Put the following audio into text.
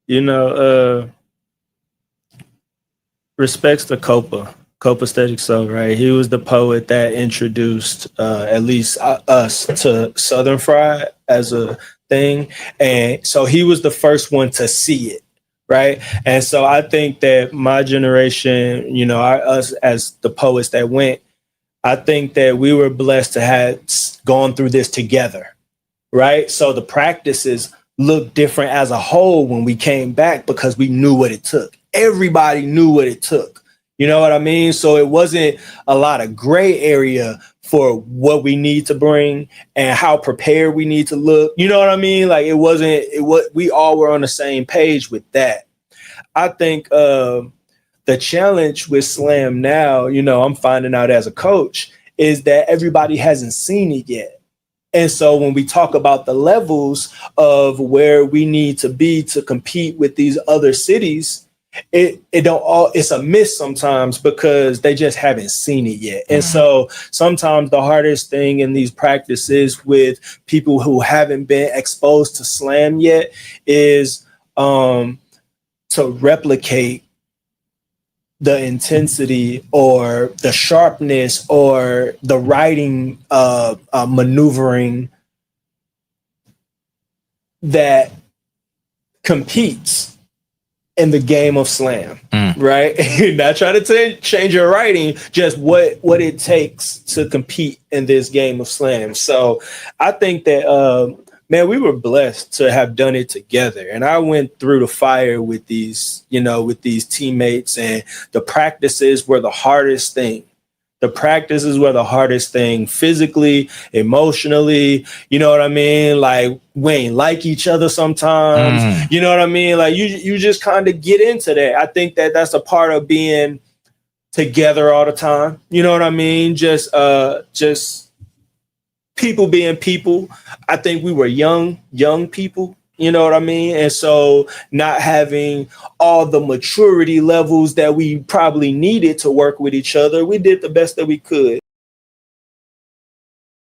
You know, respects to Copacetic Soul, right? He was the poet that introduced at least us to Southern Fried as a thing. And so he was the first one to see it, right? And so I think that my generation, you know, us as the poets that went, I think that we were blessed to have gone through this together, right? So the practices look different as a whole when we came back because we knew what it took. Everybody knew what it took. You know what I mean? So it wasn't a lot of gray area for what we need to bring and how prepared we need to look. You know what I mean? Like we all were on the same page with that. I think the challenge with Slam now, you know, I'm finding out as a coach, is that everybody hasn't seen it yet. And so when we talk about the levels of where we need to be to compete with these other cities, it's a miss sometimes because they just haven't seen it yet. And so sometimes the hardest thing in these practices with people who haven't been exposed to Slam yet is to replicate the intensity or the sharpness or the writing maneuvering that competes in the game of Slam, right? Not trying to change your writing, just what it takes to compete in this game of Slam. So I think that, man, we were blessed to have done it together. And I went through the fire with these, you know, with these teammates, and the practices were the hardest thing. The practices were the hardest thing, physically, emotionally. You know what I mean? Like, we ain't like each other sometimes. You know what I mean? Like, you just kind of get into that. I think that that's a part of being together all the time. You know what I mean? Just people being people. I think we were young people. You know what I mean? And so not having all the maturity levels that we probably needed to work with each other, we did the best that we could.